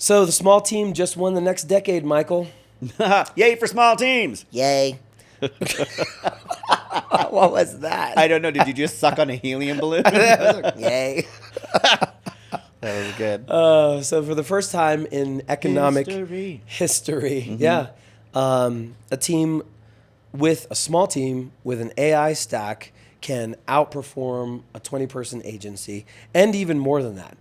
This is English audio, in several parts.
So the small team just won the next decade, Michael. Yay for small teams. Yay. What was that? I don't know. Did you just suck on a helium balloon? Yay. That was good. So for the first time in economic history, yeah, a small team with an AI stack can outperform a 20-person agency and even more than that.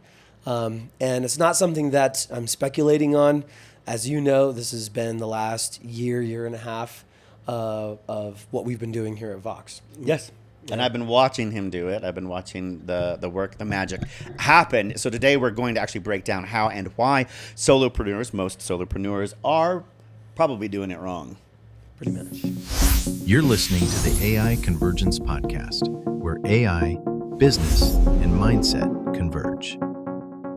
And it's not something that I'm speculating on. As you know, this has been the last year and a half of what we've been doing here at Voxe. Yes. And I've been watching him do it. I've been watching the work, the magic happen. So today we're going to actually break down how and why most solopreneurs are probably doing it wrong. Pretty much. You're listening to the AI Convergence Podcast, where AI, business, and mindset converge.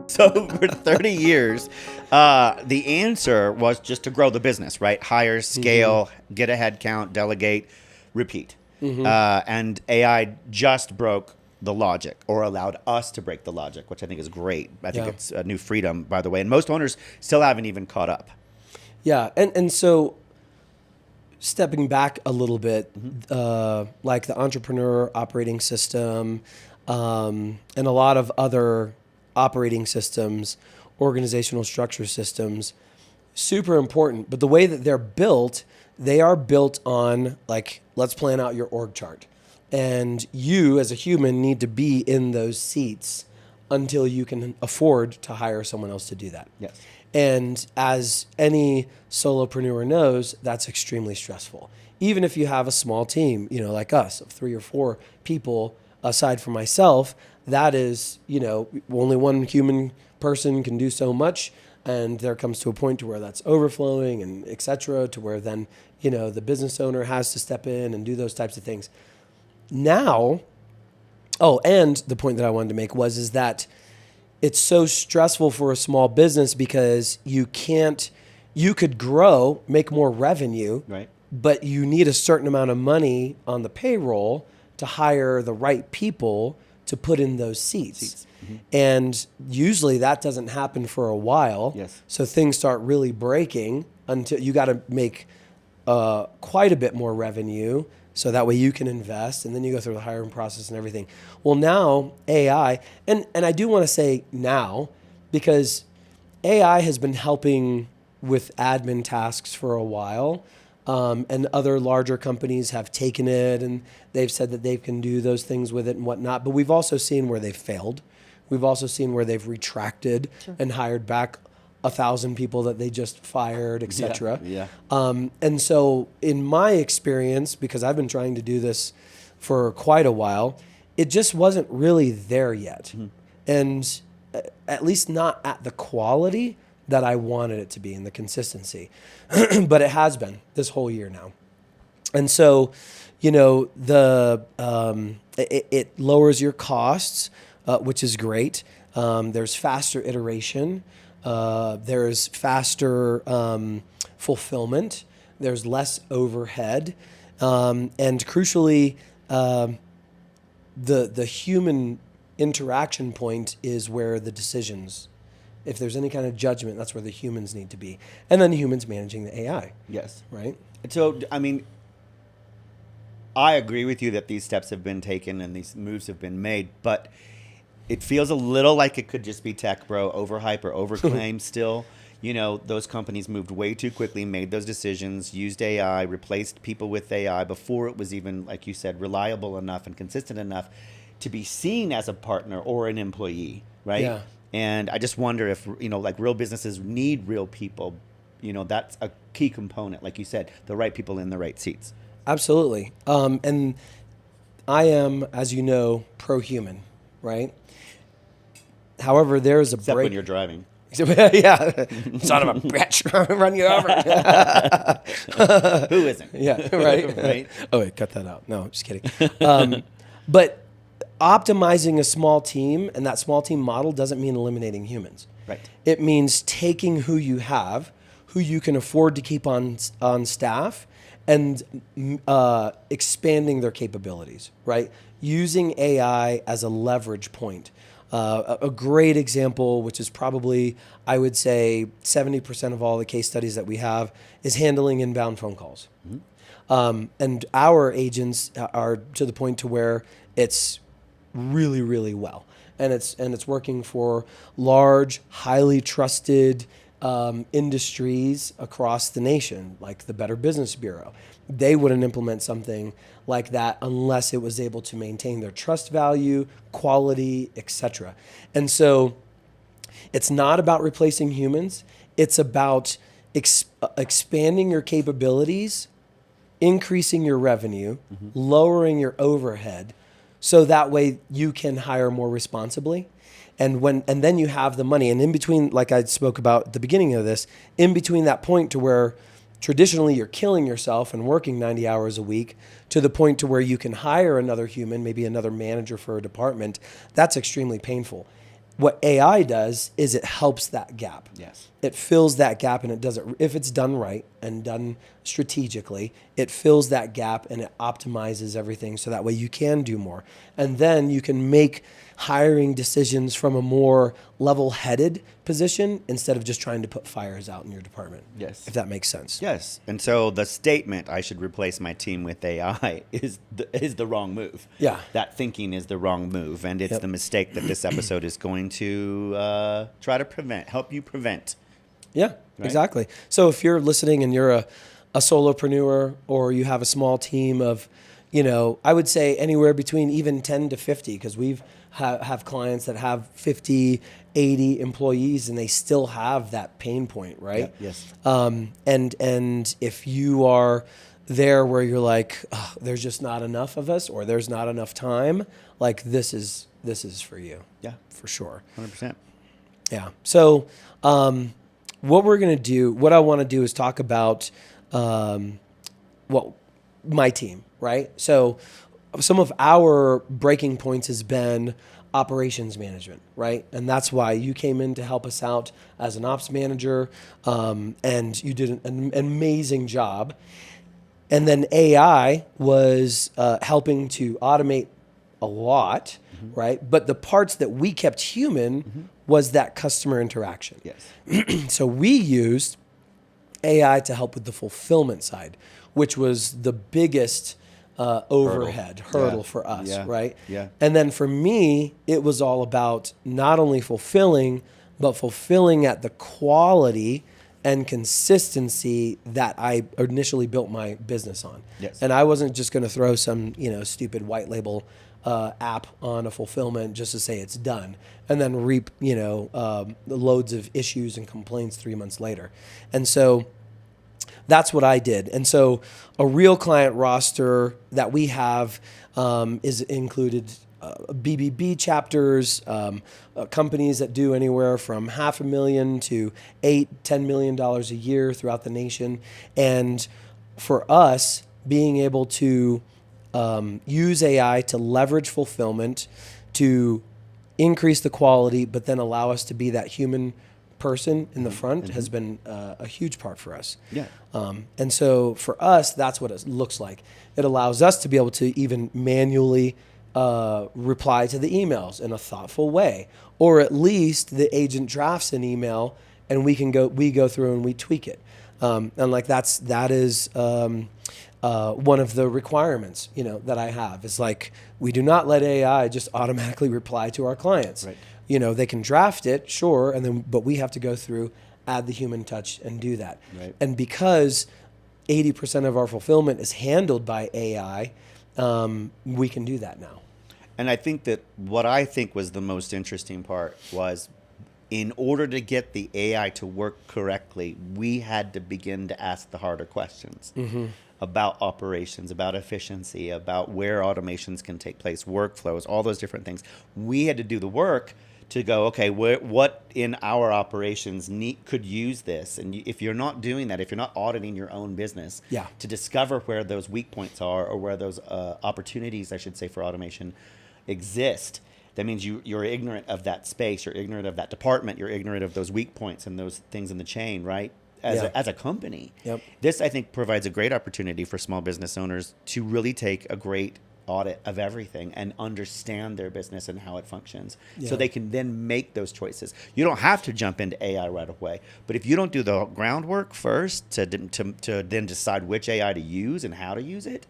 So for 30 years, the answer was just to grow the business, right? Hire, scale, get a headcount, delegate, repeat. And AI just broke the logic, or allowed us to break the logic, which I think is great. I think it's a new freedom, by the way. And most owners still haven't even caught up. Yeah, and so stepping back a little bit, like the entrepreneur operating system and a lot of other operating systems, organizational structure systems, super important. But the way that they are built on, like, let's plan out your org chart. And you as a human need to be in those seats until you can afford to hire someone else to do that. Yes. And as any solopreneur knows, that's extremely stressful. Even if you have a small team, like us, of 3 or 4 people, aside from myself, that is, only one human person can do so much. And there comes to a point to where that's overflowing and et cetera, to where then, the business owner has to step in and do those types of things. Now, and the point that I wanted to make is that it's so stressful for a small business because you could grow, make more revenue, right? But you need a certain amount of money on the payroll to hire the right people to put in those seats. And usually that doesn't happen for a while. Yes. So things start really breaking until you got to make quite a bit more revenue, so that way you can invest, and then you go through the hiring process and everything. Well, now AI, and I do want to say now, because AI has been helping with admin tasks for a while, and other larger companies have taken it and they've said that they can do those things with it and whatnot. But we've also seen where they've failed. We've also seen where they've retracted and hired back 1,000 people that they just fired, et cetera. Yeah. And so in my experience, because I've been trying to do this for quite a while, it just wasn't really there yet. And at least not at the quality that I wanted it to be and the consistency. But it has been this whole year now. And so, it lowers your costs, which is great. There's faster iteration. There's faster fulfillment. There's less overhead. And crucially, the human interaction point is where the decisions, if there's any kind of judgment, that's where the humans need to be. And then the humans managing the AI. Yes. Right? So, I agree with you that these steps have been taken and these moves have been made, but it feels a little like it could just be tech, bro, overhype or overclaim still. Those companies moved way too quickly, made those decisions, used AI, replaced people with AI before it was even, like you said, reliable enough and consistent enough to be seen as a partner or an employee, right? Yeah. And I just wonder if, like real businesses need real people. That's a key component, like you said, the right people in the right seats. Absolutely. And I am, as you know, pro-human, right? However, there is a Except break. when you're driving. Yeah, son of a bitch, run you over. Who isn't? Yeah, right. Right. Oh wait, cut that out. No, just kidding. But optimizing a small team and that small team model doesn't mean eliminating humans. Right. It means taking who you have, who you can afford to keep on staff, and expanding their capabilities. Right. Using AI as a leverage point. A great example, which is probably, I would say, 70% of all the case studies that we have, is handling inbound phone calls. And our agents are to the point to where it's really, really well. And it's working for large, highly trusted industries across the nation, like the Better Business Bureau. They wouldn't implement something like that unless it was able to maintain their trust value, quality, etc. And so it's not about replacing humans. It's about expanding your capabilities, increasing your revenue, lowering your overhead, so that way you can hire more responsibly. And then you have the money. And in between, like I spoke about at the beginning of this, in between that point to where traditionally you're killing yourself and working 90 hours a week to the point to where you can hire another human, maybe another manager for a department, that's extremely painful. What AI does is it helps that gap. Yes. It fills that gap, and it does it, if it's done right and done strategically, it fills that gap and it optimizes everything so that way you can do more. And then you can make hiring decisions from a more level-headed position instead of just trying to put fires out in your department. Yes. If that makes sense. Yes. And so the statement, I should replace my team with AI, is the wrong move. Yeah. That thinking is the wrong move. And it's the mistake that this episode is going to try to help you prevent. Yeah, Right? exactly. So if you're listening and you're a solopreneur, or you have a small team of, I would say anywhere between even 10 to 50, because we've have clients that have 50, 80 employees and they still have that pain point, right? Yes. And if you are there where you're like, oh, there's just not enough of us, or there's not enough time, like this is for you. Yeah. For sure. 100%. Yeah. So what I want to do is talk about my team, right? So some of our breaking points has been operations management, right? And that's why you came in to help us out as an ops manager, and you did an amazing job. And then AI was helping to automate a lot, right? But the parts that we kept human was that customer interaction. Yes. So we used AI to help with the fulfillment side, which was the biggest overhead hurdle for us, right? Yeah. And then for me, it was all about not only fulfilling, but fulfilling at the quality and consistency that I initially built my business on. Yes. And I wasn't just going to throw some, stupid white label app on a fulfillment just to say it's done, and then reap, loads of issues and complaints 3 months later. And so that's what I did. And so a real client roster that we have is included BBB chapters, companies that do anywhere from $500,000 to $8-10 million a year throughout the nation. And for us, being able to use AI to leverage fulfillment to increase the quality, but then allow us to be that human person in the front has been a huge part for us. Yeah. And so for us, that's what it looks like. It allows us to be able to even manually reply to the emails in a thoughtful way, or at least the agent drafts an email and we go through and we tweak it. And like that is one of the requirements, that I have is like, we do not let AI just automatically reply to our clients. Right. They can draft it, sure, but we have to go through, add the human touch and do that. Right. And because 80% of our fulfillment is handled by AI, we can do that now. And I think that what I think was the most interesting part was, in order to get the AI to work correctly, we had to begin to ask the harder questions about operations, about efficiency, about where automations can take place, workflows, all those different things. We had to do the work to go, okay, what in our operations could use this? And if you're not doing that, if you're not auditing your own business, to discover where those weak points are, or where those opportunities, I should say, for automation exist, that means you're ignorant of that space, you're ignorant of that department, you're ignorant of those weak points and those things in the chain, right? As a company. Yep. This, I think, provides a great opportunity for small business owners to really take a great audit of everything and understand their business and how it functions, Yeah. so they can then make those choices. You don't have to jump into AI right away, but if you don't do the groundwork first to then decide which AI to use and how to use it,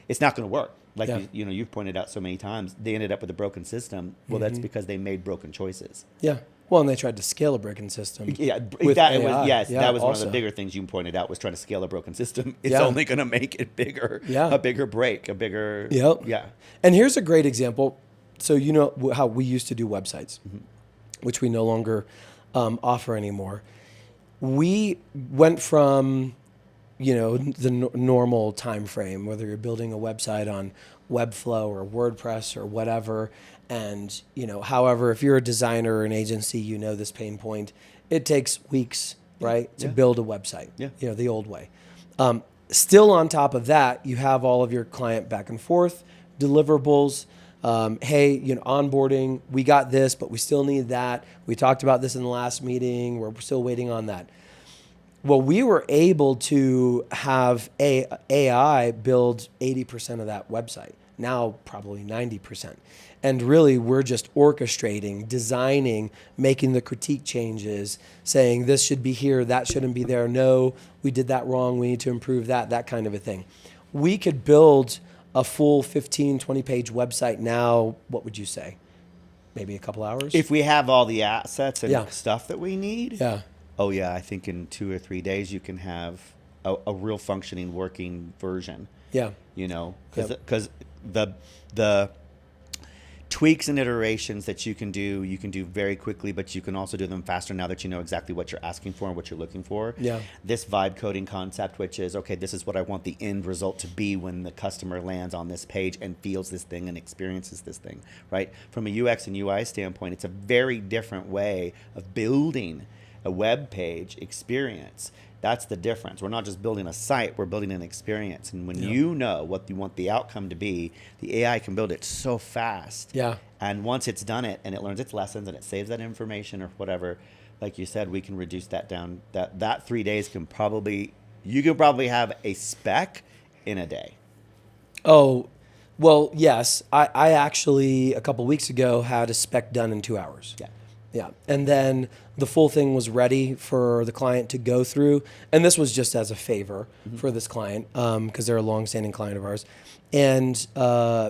it's not going to work. Like Yeah. you've pointed out so many times, they ended up with a broken system. Well, that's because they made broken choices. Yeah. Well, and they tried to scale a broken system. Yeah, with that AI. was yes, Yeah, that was one of also. the bigger things you pointed out, was trying to scale a broken system. It's Yeah. only going to make it bigger. Yeah. A bigger break, a bigger. Yep. Yeah. And here's a great example. So you know how we used to do websites, which we no longer offer anymore. We went from, the normal time frame, whether you're building a website on Webflow or WordPress or whatever, and however, if you're a designer or an agency, this pain point. It takes weeks, right, to Yeah. build a website. Yeah. The old way. Still on top of that, you have all of your client back and forth deliverables. Hey, onboarding, we got this, but we still need that. We talked about this in the last meeting. We're still waiting on that. Well, we were able to have AI build 80% of that website. Now probably 90%. And really, we're just orchestrating, designing, making the critique changes, saying this should be here, that shouldn't be there. No, we did that wrong. We need to improve that kind of a thing. We could build a full 15, 20-page website now, what would you say? Maybe a couple hours? If we have all the assets and Yeah. stuff that we need, Yeah. oh yeah, I think in 2 or 3 days you can have a real functioning, working version. Yeah. Because the tweaks and iterations that you can do very quickly, but you can also do them faster now that you know exactly what you're asking for and what you're looking for. Yeah. This vibe coding concept, which is, okay, this is what I want the end result to be when the customer lands on this page and feels this thing and experiences this thing, right? From a UX and UI standpoint, it's a very different way of building a web page experience. That's the difference. We're not just building a site, we're building an experience. And when you know what you want the outcome to be, the AI can build it so fast. Yeah. And once it's done it and it learns its lessons and it saves that information or whatever, like you said, we can reduce that down. That 3 days you can probably have a spec in a day. Oh, well, yes. I actually, a couple weeks ago, had a spec done in 2 hours. Yeah. Yeah. And then the full thing was ready for the client to go through. And this was just as a favor for this client, because they're a longstanding client of ours. And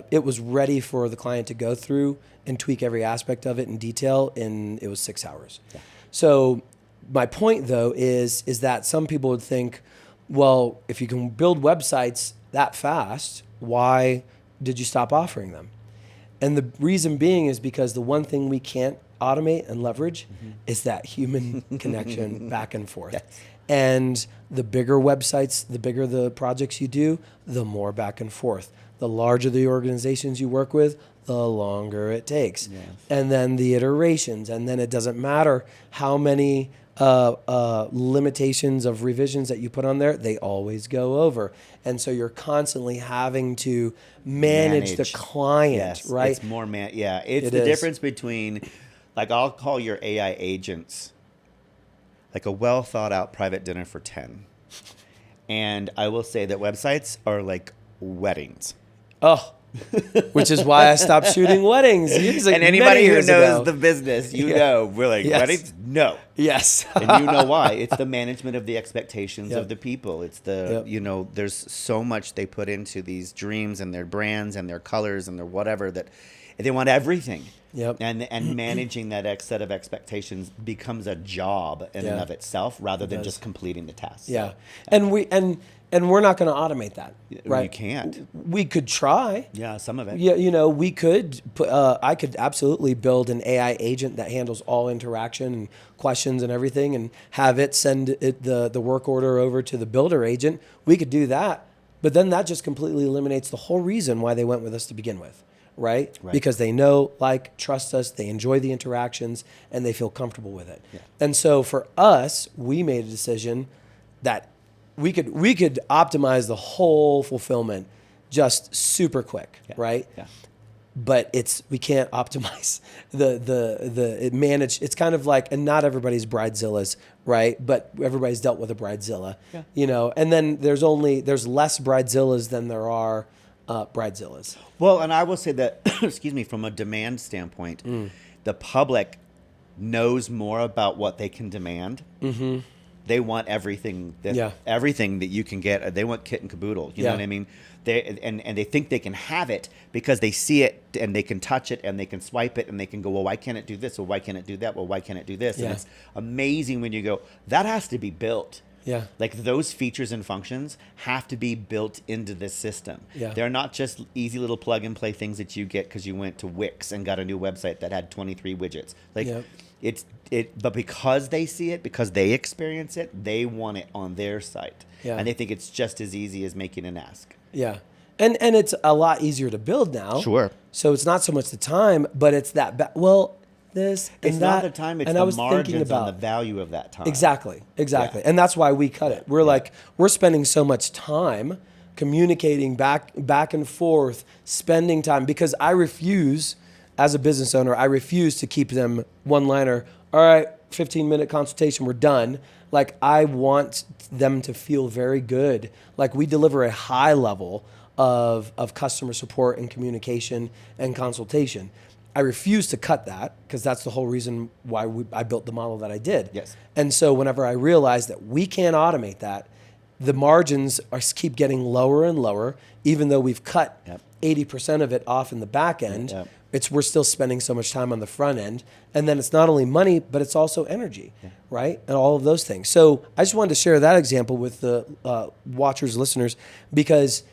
it was ready for the client to go through and tweak every aspect of it in detail. And it was 6 hours. Yeah. So my point, though, is that some people would think, well, if you can build websites that fast, why did you stop offering them? And the reason being is because the one thing we can't automate and leverage is that human connection back and forth. Yes. And the bigger websites, the bigger the projects you do, the more back and forth. The larger the organizations you work with, the longer it takes. Yes. And then the iterations, and then it doesn't matter how many limitations of revisions that you put on there, they always go over. And so you're constantly having to manage the client, Yes, right? It's more it's It the is. difference between, like, I'll call your AI agents like a well thought out private dinner for 10. And I will say that websites are like weddings. Oh, which is why I stopped shooting weddings. Years, And anybody who years knows ago. the business, we're like, Yes. weddings? No. Yes. And you know why. It's the management of the expectations Yep. of the people. It's the, Yep. there's so much they put into these dreams and their brands and their colors and their whatever, that they want everything. Yep. And managing that set of expectations becomes a job in and Yeah. of itself, rather than does. just completing the task. Yeah. And we're not going to automate that, right? You can't. We could try. Yeah, some of it. Yeah, we could put, I could absolutely build an AI agent that handles all interaction and questions and everything, and have it send the work order over to the builder agent. We could do that, but then that just completely eliminates the whole reason why they went with us to begin with, right? Because they know, trust us, they enjoy the interactions, and they feel comfortable with it. Yeah. And so for us, we made a decision that we could optimize the whole fulfillment just super quick, right? Yeah. But we can't optimize it manage. It's kind of like, and not everybody's Bridezilla's, right? But everybody's dealt with a Bridezilla, and then there's less Bridezillas than there are Bridezilla's. Well, and I will say that, excuse me, from a demand standpoint, the public knows more about what they can demand. Mm-hmm. They want everything everything that you can get. They want kit and caboodle. You know what I mean? And they think they can have it because they see it and they can touch it and they can swipe it and they can go, well, why can't it do this? Well, why can't it do that? Well, why can't it do this? Yeah. And it's amazing when you go, that has to be built. Yeah. Like those features and functions have to be built into this system. Yeah. They're not just easy little plug and play things that you get because you went to Wix and got a new website that had 23 widgets. Like but because they see it, because they experience it, they want it on their site. Yeah. And they think it's just as easy as making an ask. Yeah. And it's a lot easier to build now. Sure. So it's not so much the time, but it's that, this and It's that. not the time, it's and I the was margins thinking about, on the value of that time. Exactly. Yeah. And that's why we cut it. We're like, we're spending so much time communicating back and forth, spending time, because I refuse, as a business owner, I refuse to keep them one-liner. All right, 15-minute consultation, we're done. Like, I want them to feel very good. Like, we deliver a high level of customer support and communication and consultation. I refuse to cut that because that's the whole reason why I built the model that I did. Yes. And so whenever I realized that we can't automate that, the margins keep getting lower and lower, even though we've cut 80% of it off in the back end. Yep. We're still spending so much time on the front end. And then it's not only money, but it's also energy, right? And all of those things. So I just wanted to share that example with the watchers, listeners, because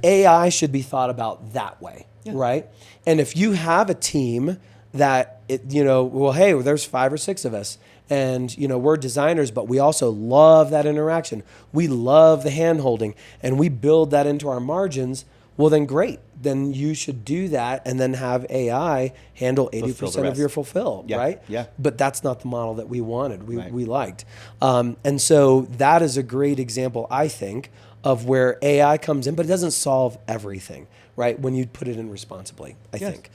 AI should be thought about that way, right? And if you have a team that, hey, there's 5 or 6 of us, and we're designers, but we also love that interaction. We love the hand holding, and we build that into our margins. Well, then great. Then you should do that and then have AI handle 80% of your fulfill, right? Yeah. But that's not the model that we wanted, we liked. And so that is a great example, I think, of where AI comes in, but it doesn't solve everything, right? When you put it in responsibly, I think.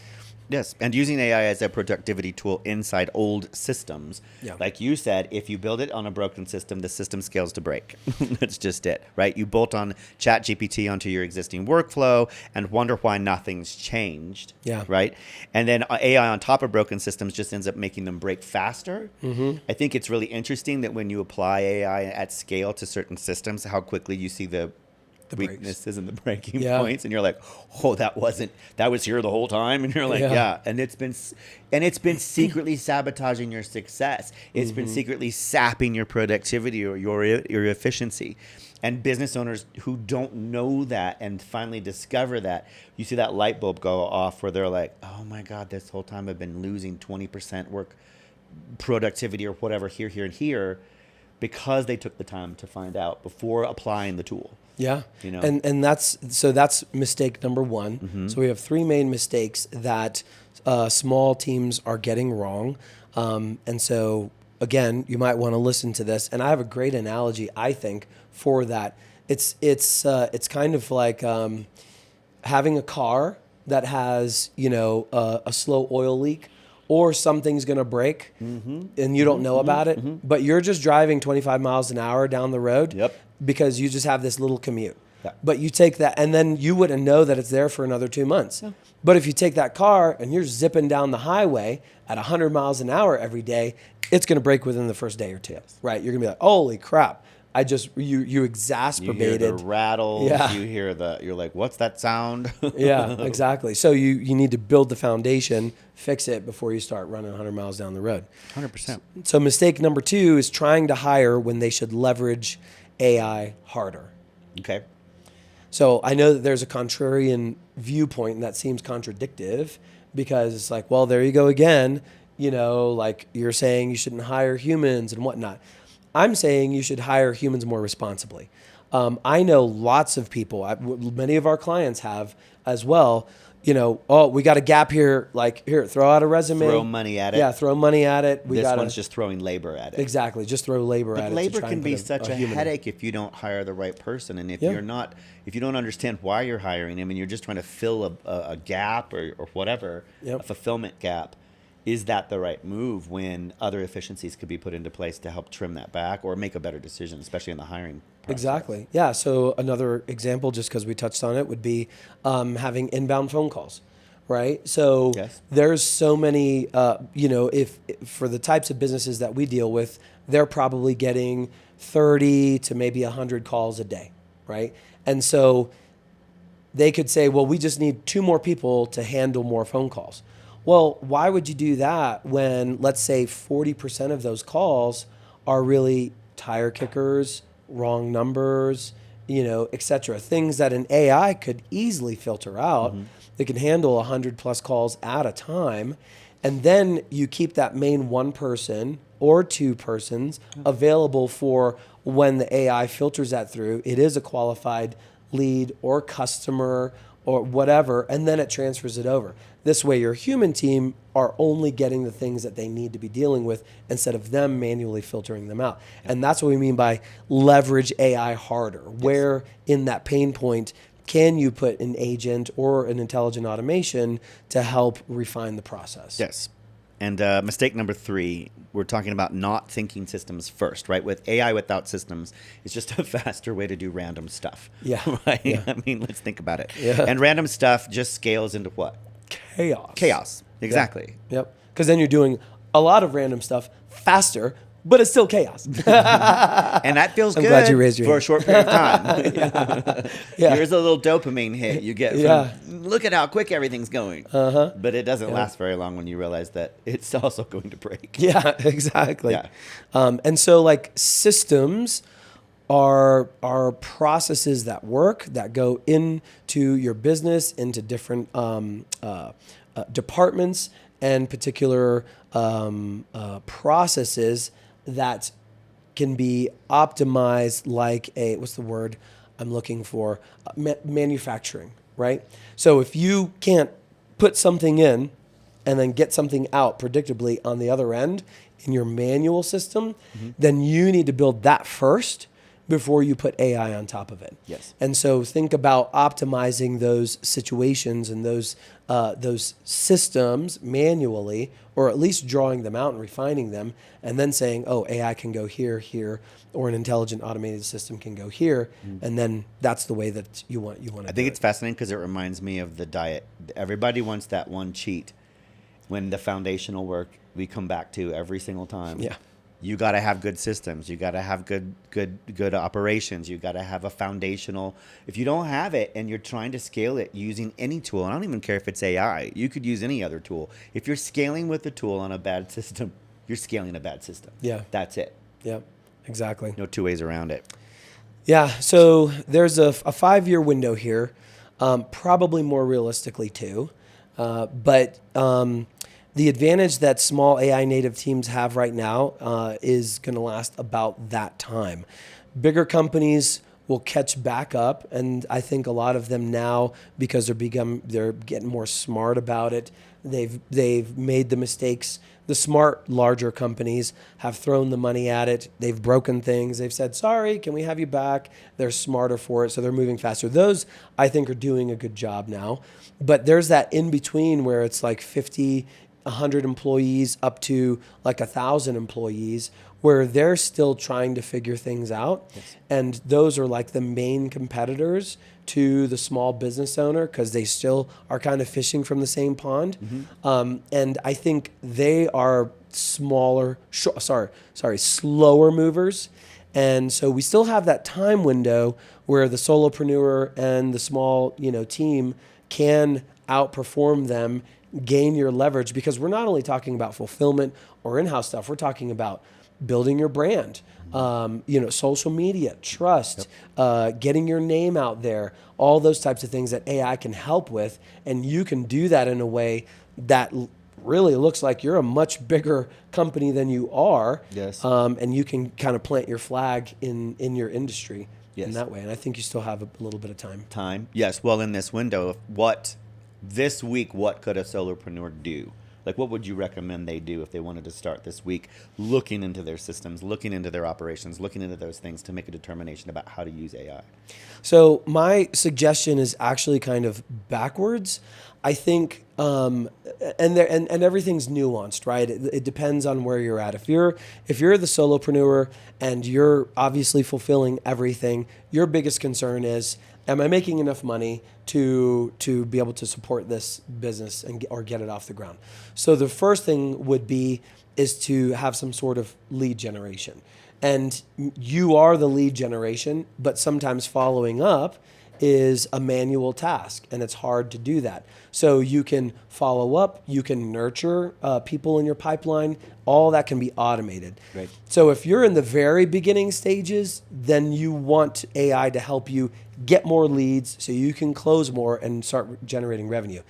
Yes, and using AI as a productivity tool inside old systems. Yeah. Like you said, if you build it on a broken system, the system scales to break. That's just it, right? You bolt on ChatGPT onto your existing workflow and wonder why nothing's changed, right? And then AI on top of broken systems just ends up making them break faster. Mm-hmm. I think it's really interesting that when you apply AI at scale to certain systems, how quickly you see the weaknesses and the breaking points, and you're like, oh, that was here the whole time, and you're like, and it's been secretly sabotaging your success. It's been secretly sapping your productivity or your efficiency. And business owners who don't know that and finally discover that, you see that light bulb go off where they're like, oh my God, this whole time I've been losing 20% work productivity or whatever here because they took the time to find out before applying the tool. Yeah. And that's mistake number 1. Mm-hmm. So we have 3 main mistakes that small teams are getting wrong. And so again, you might want to listen to this. And I have a great analogy, I think, for that. It's kind of like having a car that has, a slow oil leak, or something's going to break and you don't know about it, but you're just driving 25 miles an hour down the road because you just have this little commute. Yeah. But you take that, and then you wouldn't know that it's there for another 2 months. Yeah. But if you take that car and you're zipping down the highway at 100 miles an hour every day, it's going to break within the first day or 2, right? You're going to be like, holy crap. You exacerbated. You hear the rattle. Yeah. You're like, what's that sound? Yeah, exactly. So you need to build the foundation, fix it before you start running 100 miles down the road. 100%. So mistake number 2 is trying to hire when they should leverage AI harder. Okay. So I know that there's a contrarian viewpoint, and that seems contradictive because it's like, well, there you go again. Like you're saying you shouldn't hire humans and whatnot. I'm saying you should hire humans more responsibly. I know lots of people, many of our clients have as well, we got a gap here, like here, throw out a resume. Throw money at it. Yeah, throw money at it. This one's just throwing labor at it. Exactly, just throw labor at it. But labor can be such a headache if you don't hire the right person. And if you don't understand why you're hiring them and you're just trying to fill a gap or whatever, a fulfillment gap, is that the right move when other efficiencies could be put into place to help trim that back or make a better decision, especially in the hiring process? Exactly. Yeah. So another example, just because we touched on it, would be having inbound phone calls, right? So Yes. there's so many, if for the types of businesses that we deal with, they're probably getting 30 to maybe 100 calls a day, right? And so they could say, well, we just need 2 more people to handle more phone calls. Well, why would you do that when, let's say, 40% of those calls are really tire kickers, wrong numbers, et cetera, things that an AI could easily filter out. They can handle 100 plus calls at a time. And then you keep that main 1 person or 2 persons available for when the AI filters that through. It is a qualified lead or customer or whatever, and then it transfers it over. This way your human team are only getting the things that they need to be dealing with instead of them manually filtering them out. And that's what we mean by leverage AI harder. Where in that pain point can you put an agent or an intelligent automation to help refine the process? Yes. And mistake number 3, we're talking about not thinking systems first, right? With AI without systems, it's just a faster way to do random stuff. Yeah. Right? Yeah. I mean, let's think about it. Yeah. And random stuff just scales into what? Chaos. Chaos. Exactly. Yep. Because then you're doing a lot of random stuff faster, but it's still chaos. And that feels I'm good glad you raised your for hand. a short period of time. Yeah. Here's a little dopamine hit you get from, look at how quick everything's going. But it doesn't last very long when you realize that it's also going to break. Yeah, exactly. Yeah. And so like systems are processes that work, that go into your business, into different departments and particular processes that can be optimized like what's the word I'm looking for? Manufacturing, right? So if you can't put something in and then get something out predictably on the other end in your manual system, then you need to build that first before you put AI on top of it. Yes. And so think about optimizing those situations and those systems manually, or at least drawing them out and refining them, and then saying, oh, AI can go here, here, or an intelligent automated system can go here, and then that's the way that you want to I think it's fascinating because it reminds me of the diet. Everybody wants that one cheat when the foundational work we come back to every single time. Yeah. You got to have good systems. You got to have good operations. You got to have a foundational. If you don't have it and you're trying to scale it using any tool, and I don't even care if it's AI, you could use any other tool. If you're scaling with the tool on a bad system, you're scaling a bad system. Yeah. That's it. Yeah, exactly. No 2 ways around it. Yeah, so there's a 5-year window here, probably more realistically too. But the advantage that small AI native teams have right now is going to last about that time. Bigger companies will catch back up, and I think a lot of them now, because they're getting more smart about it. They've made the mistakes. The smart larger companies have thrown the money at it. They've broken things. They've said, sorry, can we have you back? They're smarter for it, so they're moving faster. Those, I think, are doing a good job now. But there's that in between where it's like 50, 100 employees up to like 1,000 employees, where they're still trying to figure things out. Yes. And those are like the main competitors to the small business owner, because they still are kind of fishing from the same pond. And I think they are slower movers. And so we still have that time window where the solopreneur and the small, team can outperform them, gain your leverage, because we're not only talking about fulfillment or in-house stuff, we're talking about building your brand, social media, trust, getting your name out there, all those types of things that AI can help with. And you can do that in a way that really looks like you're a much bigger company than you are. Yes. And you can kind of plant your flag in your industry Yes. in that way. And I think you still have a little bit of time. Yes. Well, in this window, what could a solopreneur do? Like, what would you recommend they do if they wanted to start this week looking into their systems, looking into their operations, looking into those things to make a determination about how to use AI? So my suggestion is actually kind of backwards. I think, and everything's nuanced, right? It depends on where you're at. If you're the solopreneur and you're obviously fulfilling everything, your biggest concern is, am I making enough money to be able to support this business or get it off the ground? So the first thing would be is to have some sort of lead generation. And you are the lead generation, but sometimes following up is a manual task, and it's hard to do that. So you can follow up, you can nurture people in your pipeline, all that can be automated. Right. So if you're in the very beginning stages, then you want AI to help you get more leads so you can close more and start generating revenue.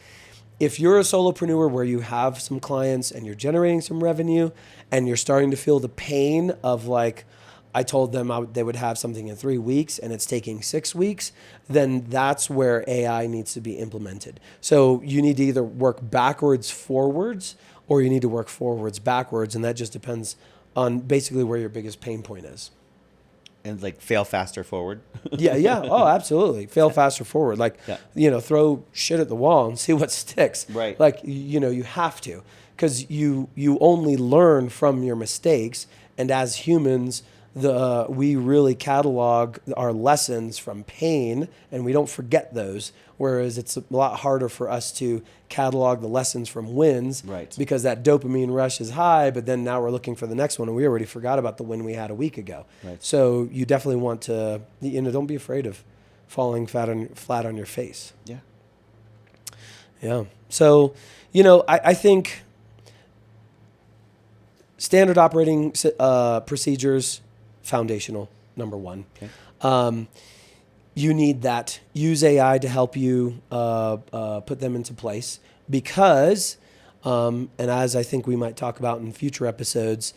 If you're a solopreneur where you have some clients and you're generating some revenue and you're starting to feel the pain of, like, I told them they would have something in 3 weeks and it's taking 6 weeks, then that's where AI needs to be implemented. So you need to either work backwards forwards or you need to work forwards backwards, and that just depends on basically where your biggest pain point is. And like fail faster forward. Yeah. Oh, absolutely. Fail faster forward. Like, throw shit at the wall and see what sticks. Right. Like, you have to, because you only learn from your mistakes. And as humans, we really catalog our lessons from pain, and we don't forget those. Whereas it's a lot harder for us to catalog the lessons from wins, right? Because that dopamine rush is high, but then now we're looking for the next one, and we already forgot about the win we had a week ago. Right. So you definitely want to, don't be afraid of falling flat on your face. Yeah. Yeah. So, I think standard operating procedures, foundational, number one. Okay. You need that. Use AI to help you put them into place because, and as I think we might talk about in future episodes,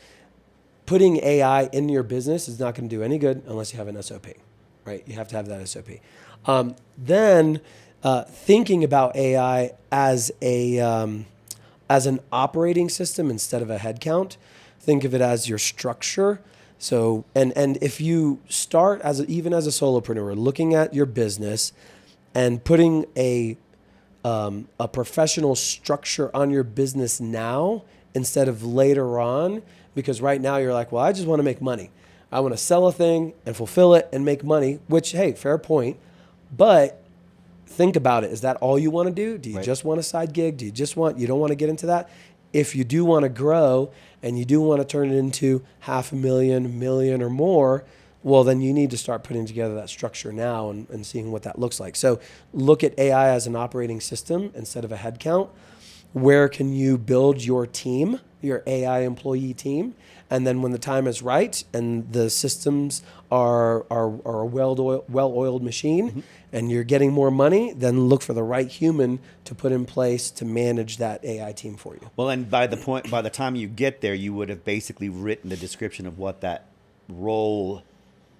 putting AI in your business is not going to do any good unless you have an SOP, right? You have to have that SOP. Then thinking about AI as an operating system instead of a headcount, think of it as your structure. So, and if you start even as a solopreneur, looking at your business and putting a professional structure on your business now instead of later on, because right now you're like, well, I just want to make money. I want to sell a thing and fulfill it and make money, which, hey, fair point. But think about it. Is that all you want to do? Do you just want a side gig? You don't want to get into that? If you do want to grow and you do want to turn it into $500,000, million or more, well, then you need to start putting together that structure now and seeing what that looks like. So look at AI as an operating system instead of a headcount. Where can you build your team, your AI employee team? And then when the time is right and the systems are a well-oiled machine, and you're getting more money, then look for the right human to put in place to manage that AI team for you. Well, and by the time you get there, you would have basically written the description of what that role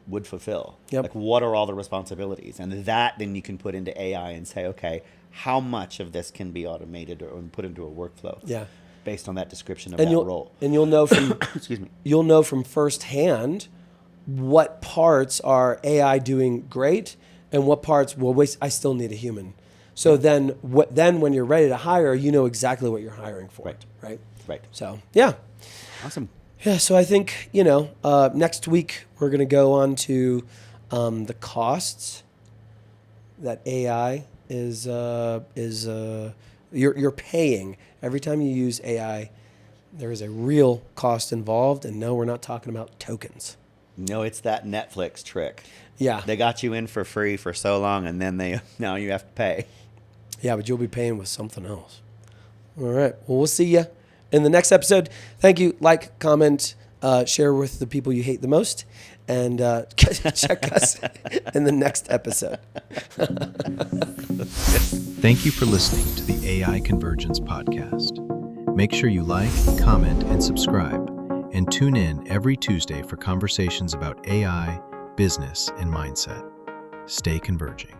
would fulfill. Yep. Like, what are all the responsibilities? And that then you can put into AI and say, okay, how much of this can be automated or put into a workflow? Yeah. Based on that description of role. And you'll know from excuse me. You'll know from firsthand what parts are AI doing great and what parts, well, I still need a human. So then when you're ready to hire, you know exactly what you're hiring for. Right. So, yeah. Awesome. Yeah, so I think, next week we're going to go on to the costs that AI is you're paying. Every time you use AI, there is a real cost involved. And no, we're not talking about tokens. No, it's that Netflix trick. Yeah. They got you in for free for so long, and then now you have to pay. Yeah, but you'll be paying with something else. All right. Well, we'll see you in the next episode. Thank you. Like, comment, share with the people you hate the most, and check us in the next episode. Thank you for listening to the AI Convergence Podcast. Make sure you like, comment, and subscribe, and tune in every Tuesday for conversations about AI, business, and mindset. Stay converging.